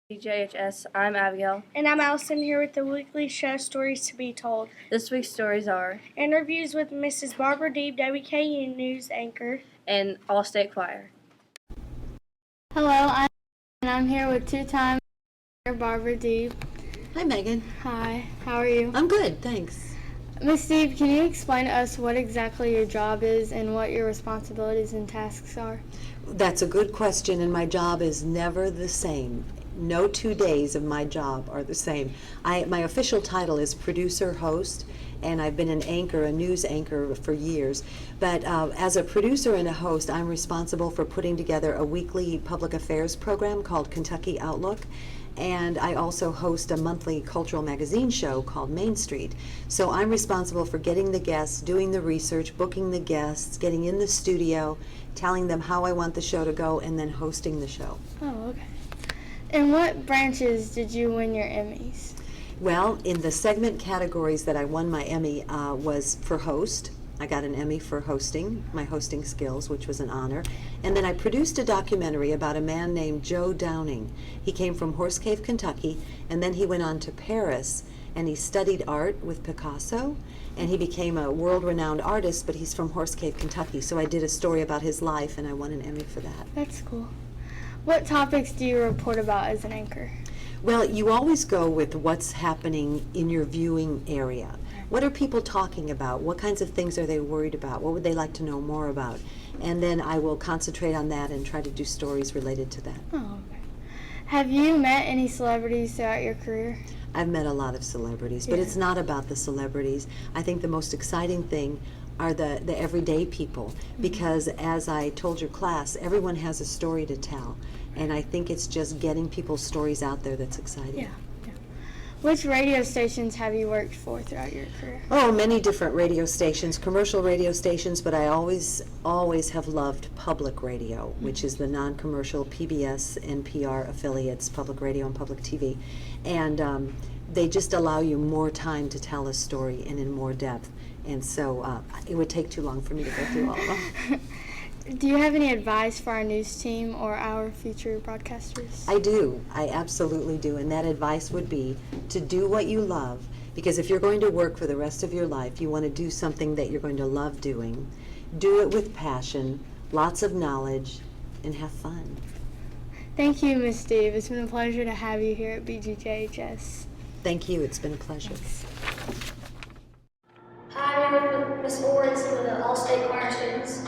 BGJHS. I'm Abigail. And I'm Allison here with the weekly show Stories to be Told. This week's stories are interviews with Mrs. Barbara Deeb, WKU News anchor, and All-State Choir. Hello, I'm here with two-time Barbara Deeb. Hi, Megan. Hi, how are you? I'm good, thanks. Miss Deeb, can you explain to us what exactly your job is and what your responsibilities and tasks are? That's a good question, and my job is never the same. No 2 days of my job are the same. My official title is producer-host, and I've been an anchor, a news anchor for years. But as a producer and a host, I'm responsible for putting together a weekly public affairs program called Kentucky Outlook. And I also host a monthly cultural magazine show called Main Street. So I'm responsible for getting the guests, doing the research, booking the guests, getting in the studio, telling them how I want the show to go, and then hosting the show. Oh, okay. In what branches did you win your Emmys? Well, in the segment categories that I won my Emmy was for host. I got an Emmy for hosting, my hosting skills, which was an honor. And then I produced a documentary about a man named Joe Downing. He came from Horse Cave, Kentucky, and then he went on to Paris, and he studied art with Picasso, and he became a world-renowned artist, but he's from Horse Cave, Kentucky. So I did a story about his life, and I won an Emmy for that. That's cool. What topics do you report about as an anchor? Well, you always go with what's happening in your viewing area. What are people talking about? What kinds of things are they worried about? What would they like to know more about? And then I will concentrate on that and try to do stories related to that. Oh, okay. Have you met any celebrities throughout your career? I've met a lot of celebrities, but it's not about the celebrities. I think the most exciting thing are the everyday people, because as I told your class, everyone has a story to tell. And I think it's just getting people's stories out there that's exciting. Yeah. Which radio stations have you worked for throughout your career? Oh, many different radio stations, commercial radio stations, but I always have loved public radio, which is the non-commercial PBS, NPR affiliates, public radio and public TV. And they just allow you more time to tell a story and in more depth. And so it would take too long for me to go through all of them. Do you have any advice for our news team or our future broadcasters? I do. I absolutely do. And that advice would be to do what you love, because if you're going to work for the rest of your life, you want to do something that you're going to love doing. Do it with passion, lots of knowledge, and have fun. Thank you, Ms. Deeb. It's been a pleasure to have you here at BGJHS. Thank you. It's been a pleasure. Thanks. Hi, I'm here with Miss Owens with the All-State Choir students.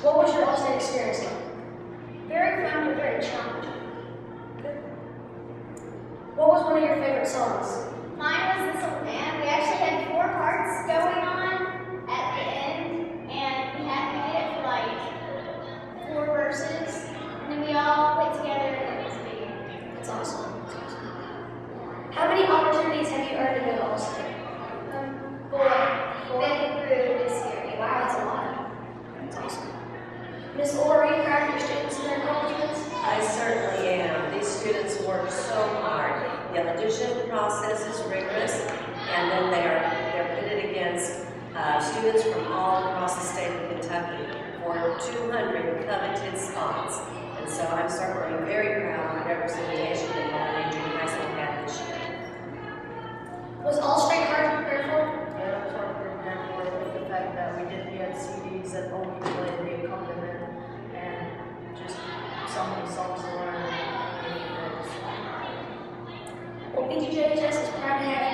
What was your All-State experience like? Very fun, but very challenging. Good. What was one of your favorite songs? Mine was This Old Man. We actually had 4 parts going on at the end, and we did it for like 4 verses, and then we all played together, and it was big. That's awesome. How many opportunities have you earned to go to All-State? 4. Then it grew this year. Wow, that's a lot. That's awesome. Miss Orr, are you proud of your students and their accomplishments? I certainly am. These students work so hard. The audition process is rigorous, and then they're pitted against students from all across the state of Kentucky for 200 coveted spots. And so I'm certainly very proud of the representation that Long Junior High School had this year. Was All-State hard to prepare for? Yeah, I was hard to prepare for it with the fact that we did get CDs that only played the accompaniment and just so many songs to learn. Well, BGJHS is proud to have